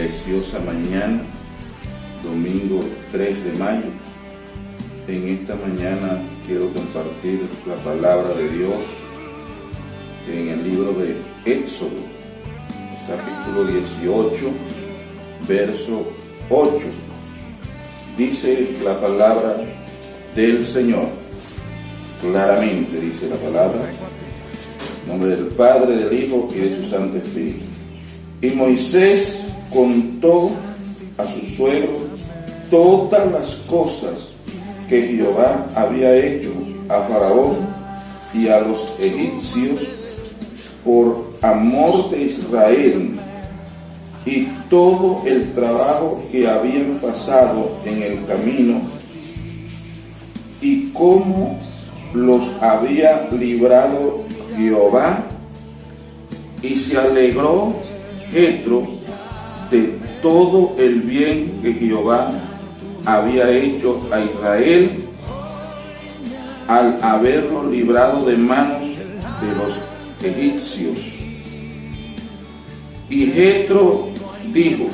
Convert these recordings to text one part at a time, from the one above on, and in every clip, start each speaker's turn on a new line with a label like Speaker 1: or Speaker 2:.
Speaker 1: preciosa mañana, domingo 3 de mayo. En esta mañana quiero compartir la palabra de Dios en el libro de Éxodo, capítulo 18, verso 8. Dice la palabra del Señor, claramente dice la palabra, en nombre del Padre, del Hijo y de su Santo Espíritu. Y Moisés contó a su suegro todas las cosas que Jehová había hecho a Faraón y a los egipcios por amor de Israel, y todo el trabajo que habían pasado en el camino, y cómo los había librado Jehová. Y se alegró Jetro de todo el bien que Jehová había hecho a Israel al haberlo librado de manos de los egipcios. Y Jetro dijo: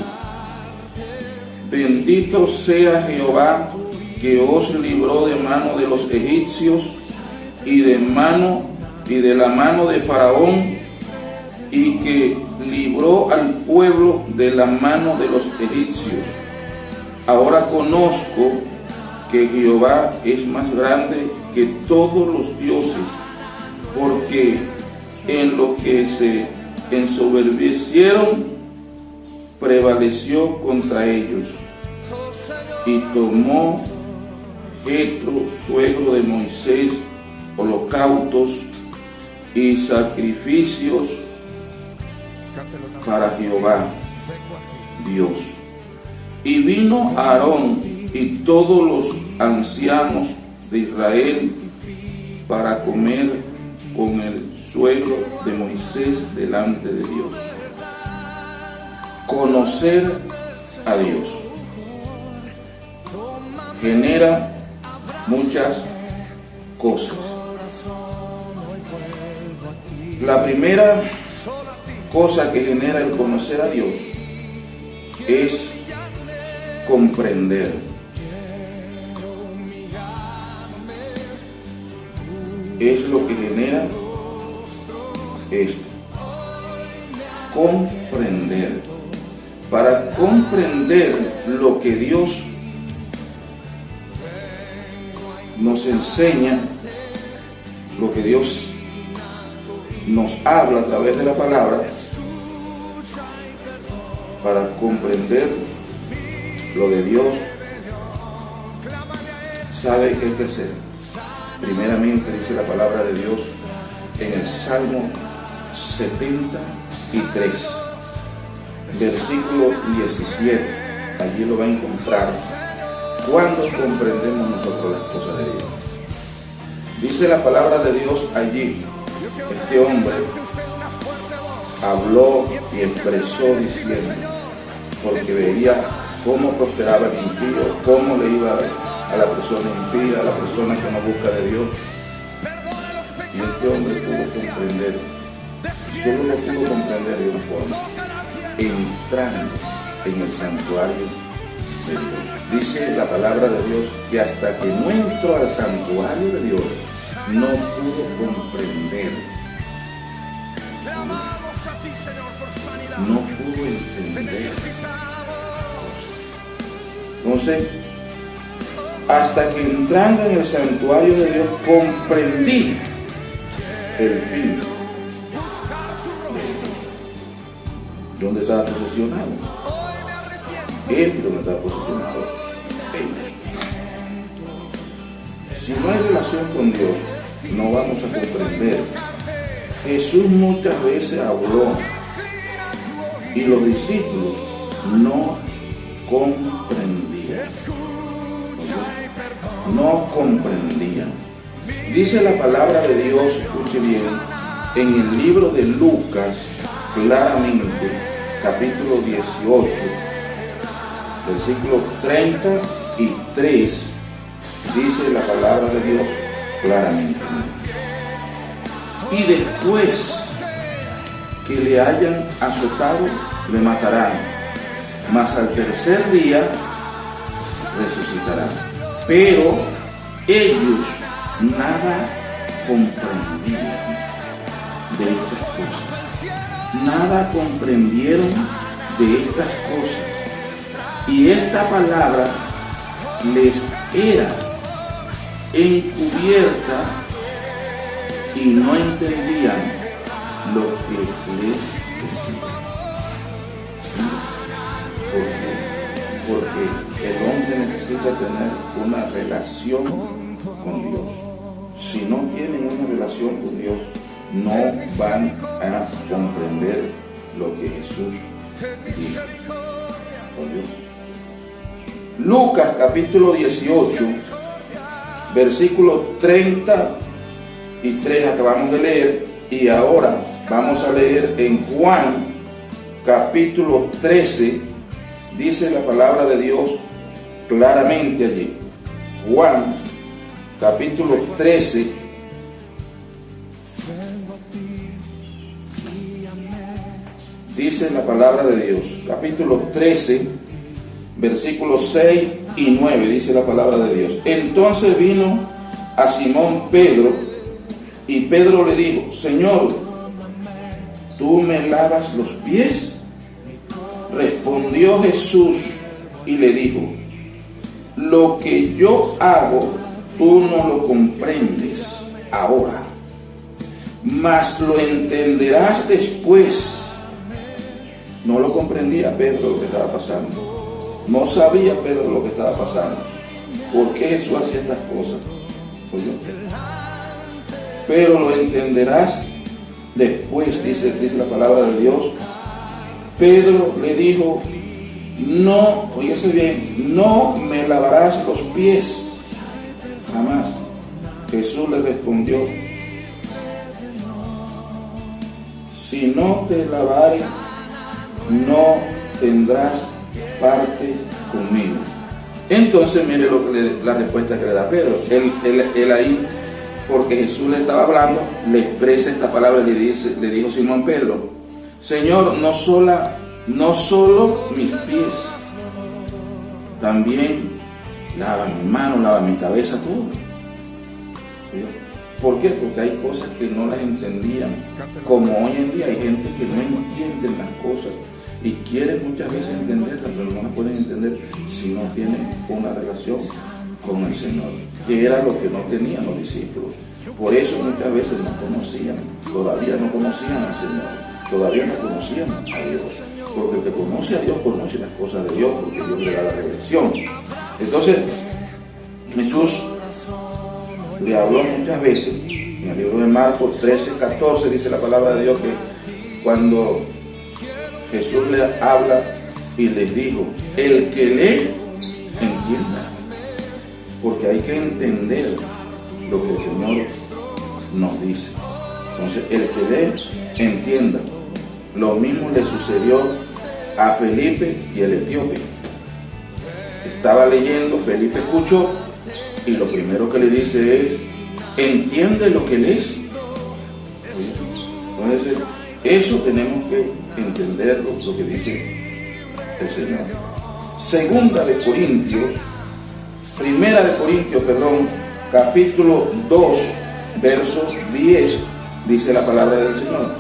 Speaker 1: bendito sea Jehová, que os libró de mano de los egipcios y de la mano de Faraón, y que libró al pueblo de la mano de los egipcios. Ahora conozco que Jehová es más grande que todos los dioses, porque en lo que se ensoberbecieron prevaleció contra ellos. Y tomó Jetro, suegro de Moisés, holocaustos y sacrificios para Jehová Dios. Y vino Aarón y todos los ancianos de Israel para comer con el suegro de Moisés delante de Dios. Conocer a Dios genera muchas cosas. La primera cosa que genera el conocer a Dios es comprender. Es lo que genera esto. Comprender. Para comprender lo que Dios nos enseña, lo que Dios nos habla a través de la palabra, para comprender lo de Dios, sabe qué hay que hacer. Primeramente dice la palabra de Dios en el Salmo 73, versículo 17. Allí lo va a encontrar cuando comprendemos nosotros las cosas de Dios. Dice la palabra de Dios allí. Este hombre habló y expresó diciendo, porque veía cómo prosperaba el impío, cómo le iba a la persona impía, a la persona que no busca de Dios. Y este hombre pudo comprender, solo lo pudo comprender de una forma, entrando en el santuario de Dios. Dice la palabra de Dios que hasta que no entró al santuario de Dios, no pudo comprender, no pudo entender cosas. Entonces, hasta que entrando en el santuario de Dios comprendí el fin. ¿Dónde estaba posicionado? Él, ¿dónde estaba posicionado? Ellos. Si no hay relación con Dios, no vamos a comprender. Jesús muchas veces habló y los discípulos no comprendían. No comprendían. Dice la palabra de Dios, escuche bien, en el libro de Lucas, claramente, capítulo 18, versículo 33, dice la palabra de Dios claramente. Y después que le hayan azotado, le matarán. mas al tercer día resucitará. Pero ellos nada comprendían de estas cosas. Nada comprendieron de estas cosas. Y esta palabra les era encubierta y no entendían lo que les decía. Porque el hombre necesita tener una relación con Dios. Si no tienen una relación con Dios, no van a comprender lo que Jesús dijo. Lucas capítulo 18, versículo 33 acabamos de leer, y ahora vamos a leer en Juan capítulo 13. Dice la palabra de Dios claramente allí. Juan capítulo 13, dice la palabra de Dios, capítulo 13, versículos 6 y 9, dice la palabra de Dios. Entonces vino a Simón Pedro, y Pedro le dijo: Señor, ¿tú me lavas los pies? Respondió Jesús y le dijo: lo que yo hago, tú no lo comprendes ahora, mas lo entenderás después. No lo comprendía Pedro lo que estaba pasando. No sabía Pedro lo que estaba pasando. ¿Por qué Jesús hacía estas cosas? ¿Oye? Pero lo entenderás después, dice la palabra de Dios. Pedro le dijo: no, oígase bien, no me lavarás los pies, jamás. Jesús le respondió: si no te lavare, no tendrás parte conmigo. Entonces mire la respuesta que le da Pedro. Él ahí, porque Jesús le estaba hablando, le expresa esta palabra y le dijo Simón Pedro: Señor, no solo mis pies, también lava mi mano, lava mi cabeza, todo. ¿Por qué? Porque hay cosas que no las entendían. Como hoy en día hay gente que no entiende las cosas y quieren muchas veces entenderlas, pero no las pueden entender si no tienen una relación con el Señor, que era lo que no tenían los discípulos. Por eso muchas veces no conocían, todavía no conocían al Señor. Todavía no conocían a Dios, porque el que conoce a Dios conoce las cosas de Dios, porque Dios le da la revelación. Entonces Jesús le habló muchas veces. En el libro de Marcos 13:14 dice la palabra de Dios que cuando Jesús le habla y les dijo: el que lee, entienda, porque hay que entender lo que el Señor nos dice. Entonces el que lee, entienda. Lo mismo le sucedió a Felipe y el etíope. Estaba leyendo, Felipe escuchó y lo primero que le dice es: ¿entiende lo que lees? Entonces, eso tenemos que entenderlo, lo que dice el Señor. Primera de Corintios, capítulo 2, verso 10, dice la palabra del Señor: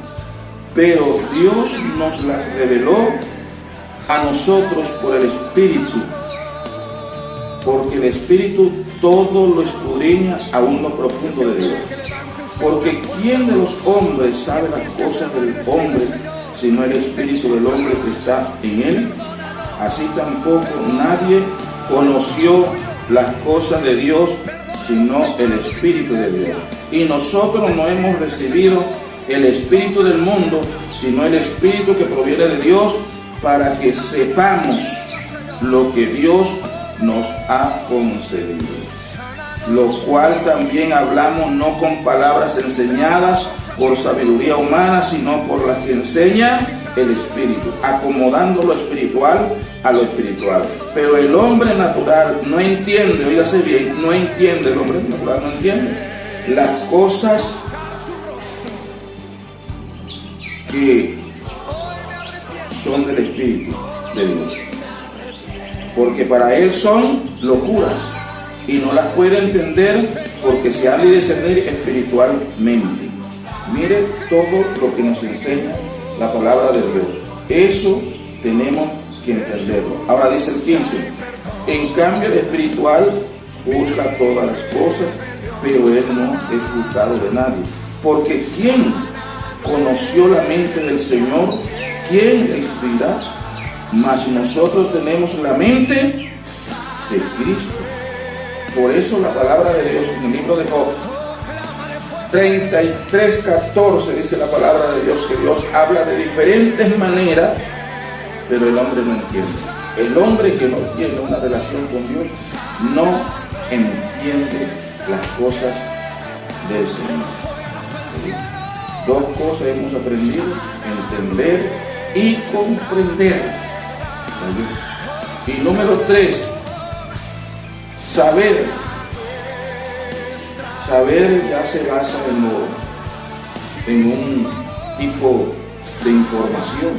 Speaker 1: pero Dios nos las reveló a nosotros por el Espíritu, porque el Espíritu todo lo escudriña aún lo profundo de Dios. Porque ¿quién de los hombres sabe las cosas del hombre, sino el Espíritu del hombre que está en él? Así tampoco nadie conoció las cosas de Dios, sino el Espíritu de Dios. Y nosotros no hemos recibido el espíritu del mundo, sino el Espíritu que proviene de Dios, para que sepamos lo que Dios nos ha concedido. Lo cual también hablamos no con palabras enseñadas por sabiduría humana, sino por las que enseña el Espíritu, acomodando lo espiritual a lo espiritual. Pero el hombre natural no entiende, oígase bien, no entiende, el hombre natural no entiende las cosas que son del Espíritu de Dios. porque para él son locuras y no las puede entender porque se han de discernir espiritualmente. Mire todo lo que nos enseña la palabra de Dios. Eso tenemos que entenderlo. Ahora dice el 15: en cambio el espiritual juzga todas las cosas, pero él no es juzgado de nadie. Porque ¿quién conoció la mente del Señor? ¿Quién le instruirá? Mas nosotros tenemos la mente de Cristo. Por eso la palabra de Dios en el libro de Job 33:14 dice la palabra de Dios que Dios habla de diferentes maneras, pero el hombre no entiende. El hombre que no tiene una relación con Dios no entiende las cosas del Señor. ¿Sí? Dos cosas hemos aprendido: entender y comprender. ¿Sí? Y número 3, saber. Saber ya se basa en un tipo de información.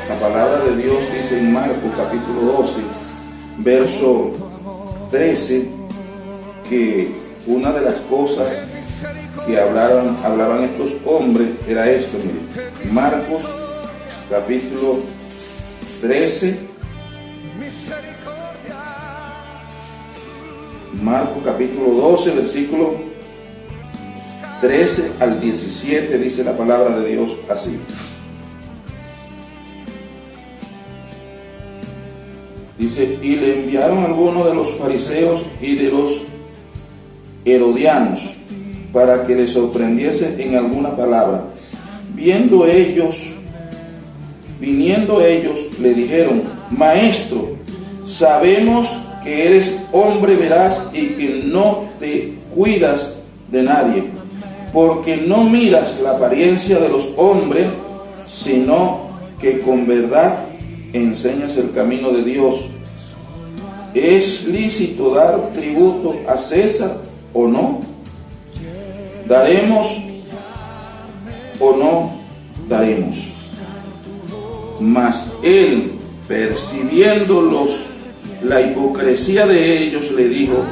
Speaker 1: La palabra de Dios dice en Marcos capítulo 12, verso 13, que una de las cosas que hablaban estos hombres era esto. Miren, Marcos capítulo 13, Marcos capítulo 12, versículo 13 al 17, dice la palabra de Dios así. Dice: y le enviaron algunos de los fariseos y de los herodianos para que le sorprendiese en alguna palabra. Viniendo ellos, le dijeron: Maestro, sabemos que eres hombre veraz y que no te cuidas de nadie, porque no miras la apariencia de los hombres, sino que con verdad enseñas el camino de Dios. ¿Es lícito dar tributo a César o no? ¿Daremos o no daremos? Mas él, percibiendo la hipocresía de ellos, le dijo: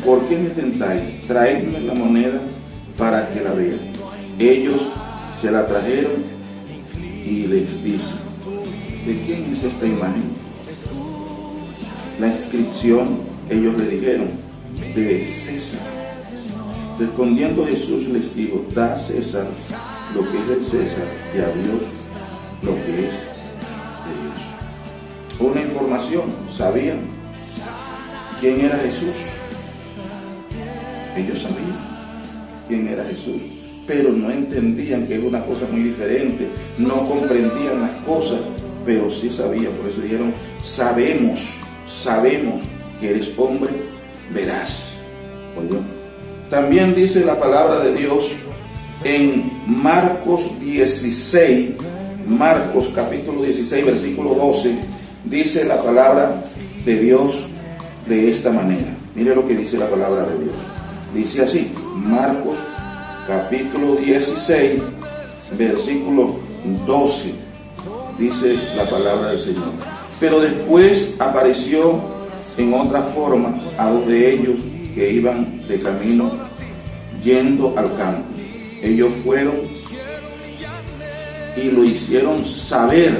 Speaker 1: ¿por qué me tentáis? Traedme la moneda para que la vean. Ellos se la trajeron y les dice: ¿de quién es esta imagen? La inscripción, ellos le dijeron: de César. Respondiendo Jesús les dijo: da a César lo que es del César y a Dios lo que es de Dios. Una información, sabían quién era Jesús. Ellos sabían quién era Jesús, pero no entendían, que es una cosa muy diferente. No comprendían las cosas, pero sí sabían. Por eso dijeron: sabemos que eres hombre veraz. ¿Oyó? También dice la palabra de Dios en Marcos 16, Marcos capítulo 16, versículo 12, dice la palabra de Dios de esta manera. Mire lo que dice la palabra de Dios. Dice así, Marcos capítulo 16, versículo 12, dice la palabra del Señor. Pero después apareció en otra forma a dos de ellos que iban de camino yendo al campo. Ellos fueron y lo hicieron saber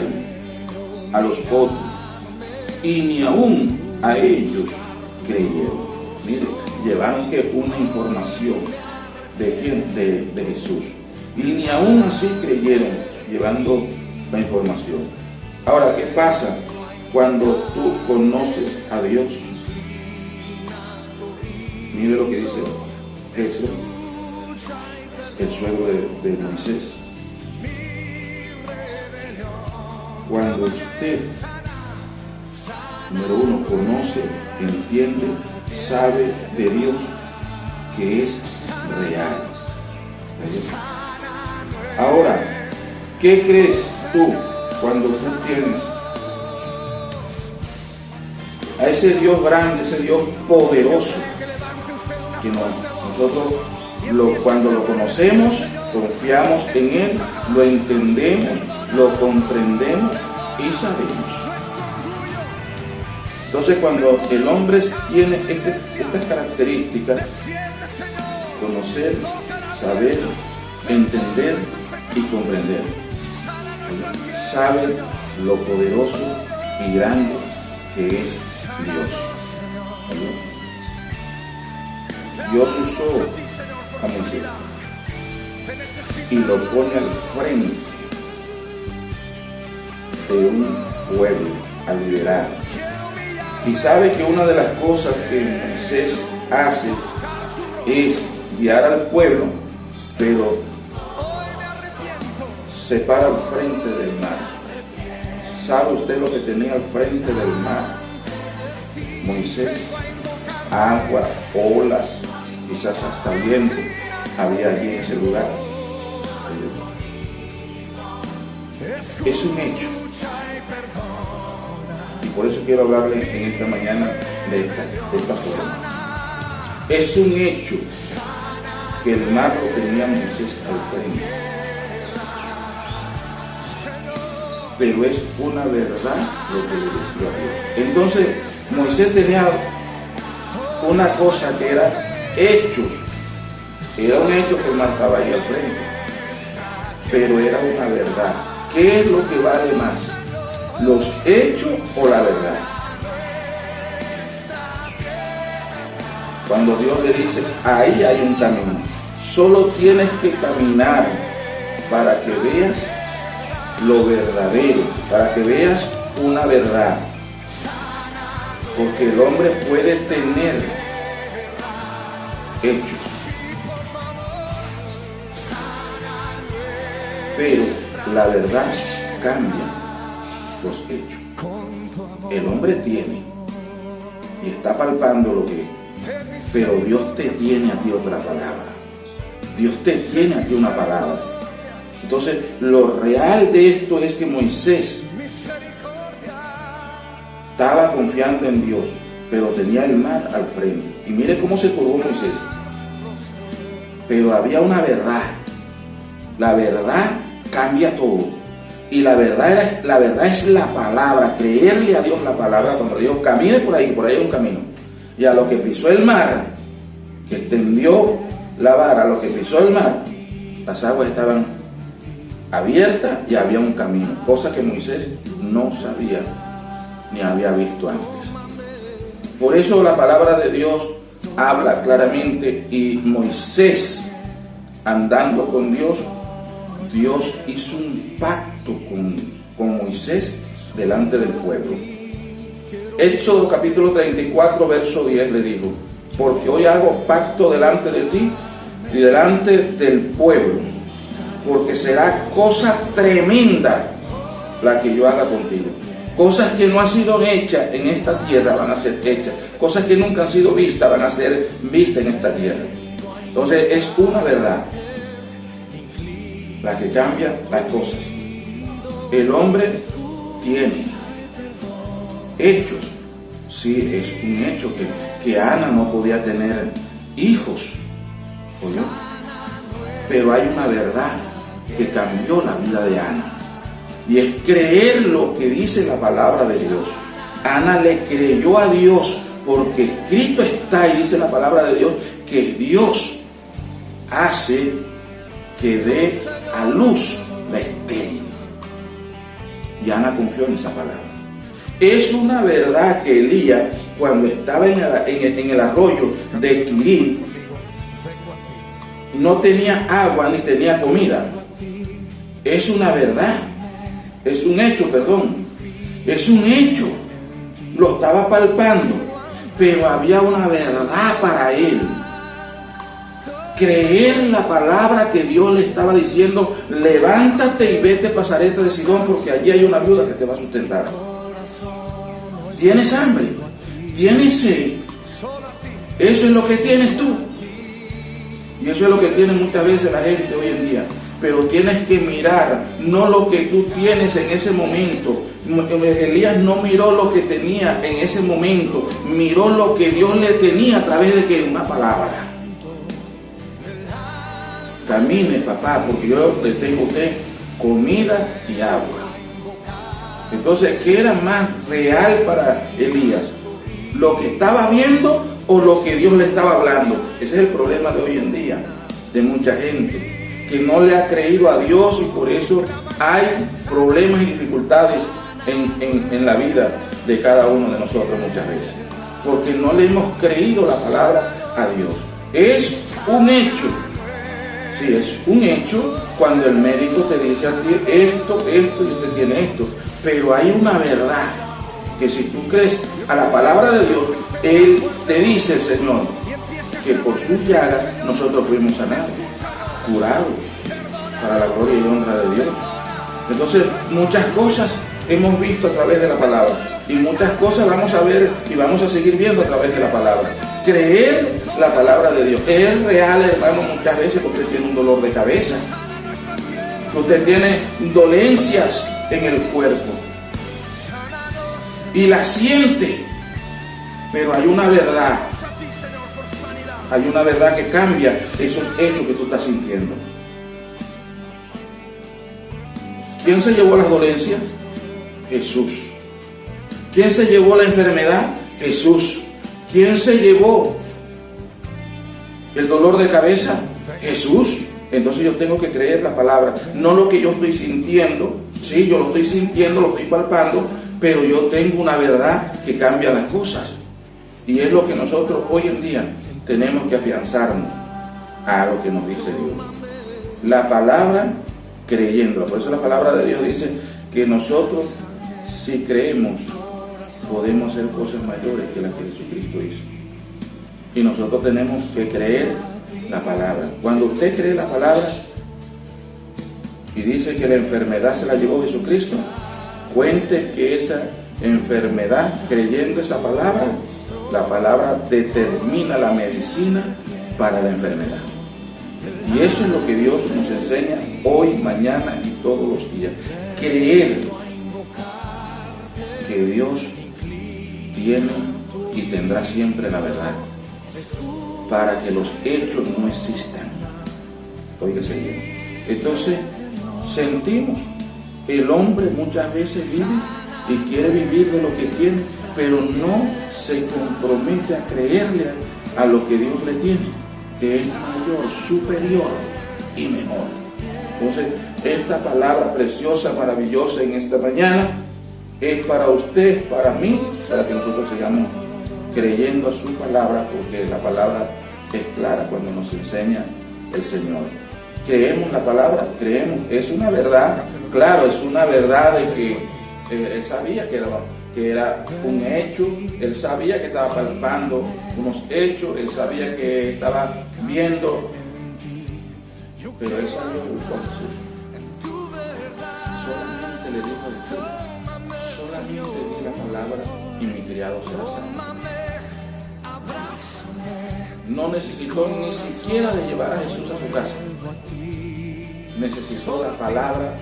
Speaker 1: a los otros, y ni aún a ellos creyeron. Mire, llevaron que una información de quién, de Jesús, y ni aún así creyeron, llevando la información. Ahora, ¿qué pasa cuando tú conoces a Dios? Mire lo que dice Jesús, el suegro de Moisés. Cuando usted, número uno, conoce, entiende, sabe de Dios que es real. Ahora, ¿qué crees tú cuando tú tienes a ese Dios grande, ese Dios poderoso, que nosotros cuando lo conocemos, confiamos en Él, lo entendemos, lo comprendemos y sabemos? Entonces, cuando el hombre tiene estas características, conocer, saber, entender y comprender, sabe lo poderoso y grande que es Dios. Dios usó a Moisés y lo pone al frente de un pueblo a liderar. Y sabe que una de las cosas que Moisés hace es guiar al pueblo, pero se para al frente del mar. ¿Sabe usted lo que tenía al frente del mar Moisés? Agua, olas, quizás hasta viento había allí en ese lugar. Es un hecho. Y por eso quiero hablarle en esta mañana de esta forma. Es un hecho que el mar lo tenía Moisés al frente. Pero es una verdad lo que le decía Dios. Entonces, Moisés tenía una cosa que era hechos. Era un hecho que él marcaba ahí al frente. Pero era una verdad. ¿Qué es lo que vale más? ¿Los hechos o la verdad? Cuando Dios le dice, ahí hay un camino. Solo tienes que caminar para que veas lo verdadero, para que veas una verdad. Porque el hombre puede tener hechos, pero la verdad cambia los hechos. El hombre tiene y está palpando lo que es, pero Dios te tiene a ti otra palabra. Dios te tiene a ti una palabra. Entonces, lo real de esto es que Moisés estaba confiando en Dios, pero tenía el mar al frente. Y mire cómo se curvó Moisés. Pero había una verdad. La verdad cambia todo. Y la verdad es la palabra, creerle a Dios la palabra. Cuando Dios camine por ahí hay un camino. Y a lo que pisó el mar, que extendió la vara, a lo que pisó el mar, las aguas estaban abiertas y había un camino, cosa que Moisés no sabía ni había visto antes. Por eso la palabra de Dios habla claramente, y Moisés, andando con Dios, Dios hizo un pacto con Moisés delante del pueblo. Éxodo capítulo 34, verso 10 le dijo: porque hoy hago pacto delante de ti y delante del pueblo, porque será cosa tremenda la que yo haga contigo. Cosas que no han sido hechas en esta tierra van a ser hechas. Cosas que nunca han sido vistas van a ser vistas en esta tierra. Entonces es una verdad la que cambia las cosas. El hombre tiene hechos. Sí, es un hecho que Ana no podía tener hijos, ¿oyó? Pero hay una verdad que cambió la vida de Ana, y es creer lo que dice la palabra de Dios. Ana le creyó a Dios, porque escrito está, y dice la palabra de Dios, que Dios hace que dé a luz la estéril. Y Ana confió en esa palabra. Es una verdad que Elías, cuando estaba en el arroyo de Quirí, no tenía agua ni tenía comida. Es una verdad. Es un hecho, perdón. Es un hecho. Lo estaba palpando. Pero había una verdad para él. Creer la palabra que Dios le estaba diciendo: levántate y vete a Sarepta de Sidón, porque allí hay una viuda que te va a sustentar. ¿Tienes hambre? ¿Tienes sed? Eso es lo que tienes tú. Y eso es lo que tiene muchas veces la gente hoy en día. Pero tienes que mirar, no lo que tú tienes en ese momento. Elías no miró lo que tenía en ese momento, miró lo que Dios le tenía a través de una palabra. Camine, papá, porque yo le tengo a usted comida y agua. Entonces, ¿qué era más real para Elías? lo que estaba viendo o lo que Dios le estaba hablando. Ese es el problema de hoy en día, de mucha gente, que no le ha creído a Dios, y por eso hay problemas y dificultades en la vida de cada uno de nosotros muchas veces, porque no le hemos creído la palabra a Dios. Es un hecho, sí, es un hecho cuando el médico te dice a ti esto y usted tiene esto, pero hay una verdad, que si tú crees a la palabra de Dios, Él te dice, el Señor, que por sus llagas nosotros fuimos sanados, curados, para la gloria y honra de Dios. Entonces, muchas cosas hemos visto a través de la palabra, y muchas cosas vamos a ver y vamos a seguir viendo a través de la palabra. Creer la palabra de Dios. Es real, hermano, muchas veces que usted tiene un dolor de cabeza, que usted tiene dolencias en el cuerpo y la siente, pero hay una verdad que cambia esos hechos que tú estás sintiendo. ¿Quién se llevó las dolencias? Jesús. ¿Quién se llevó la enfermedad? Jesús. ¿Quién se llevó el dolor de cabeza? Jesús. Entonces yo tengo que creer la palabra, no lo que yo estoy sintiendo. Sí, yo lo estoy sintiendo, lo estoy palpando, pero yo tengo una verdad que cambia las cosas. Y es lo que nosotros hoy en día tenemos que afianzarnos a lo que nos dice Dios. La palabra, creyéndola. Por eso la palabra de Dios dice que nosotros, si creemos, podemos hacer cosas mayores que las que Jesucristo hizo. Y nosotros tenemos que creer la palabra. Cuando usted cree la palabra y dice que la enfermedad se la llevó Jesucristo, cuente que esa enfermedad, creyendo esa palabra, la palabra determina la medicina para la enfermedad. Y eso es lo que Dios nos enseña hoy, mañana y todos los días. Creer que Dios tiene y tendrá siempre la verdad, para que los hechos no existan. Óigase bien. Entonces, sentimos, el hombre muchas veces vive y quiere vivir de lo que tiene, pero no se compromete a creerle a lo que Dios le tiene, que es mayor, superior y mejor. Entonces, esta palabra preciosa, maravillosa en esta mañana, es para usted, para mí, para que nosotros sigamos creyendo a su palabra, porque la palabra es clara cuando nos enseña el Señor. Creemos la palabra, creemos, es una verdad, claro, es una verdad de que él sabía que era un hecho, él sabía que estaba palpando unos hechos, él sabía que estaba viendo, pero él salió y buscó a Jesús. Solamente le dijo a Jesús, solamente di la palabra y mi criado será sano. No necesitó ni siquiera de llevar a Jesús a su casa. Necesitó la palabra,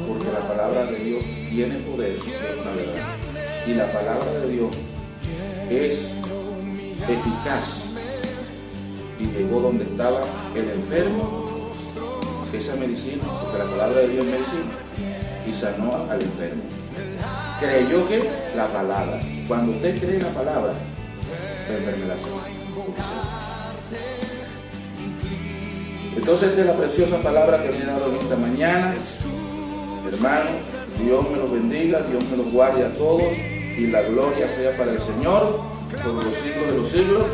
Speaker 1: porque la palabra de Dios tiene poder, es una verdad. Y la palabra de Dios es eficaz. Y llegó donde estaba el enfermo, esa medicina, porque la palabra de Dios es medicina, y sanó al enfermo. Creyó que la palabra, cuando usted cree la palabra, la enfermedad se va. Entonces, esta es la preciosa palabra que le he dado en esta mañana. Hermanos, Dios me los bendiga, Dios me los guarde a todos, y la gloria sea para el Señor por los siglos de los siglos.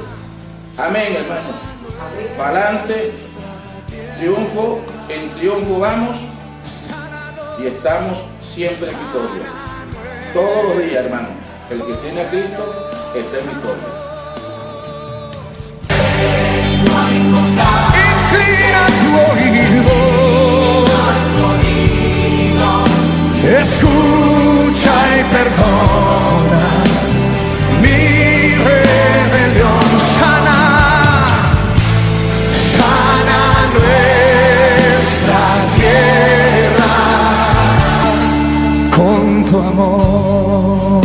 Speaker 1: Amén, hermanos. Para adelante, triunfo, en triunfo vamos, y estamos siempre en victoria. Todos los días, hermanos, el que tiene a Cristo está en victoria.
Speaker 2: Inclina tu oído, escucha y perdona mi rebelión. Sana nuestra tierra con tu amor.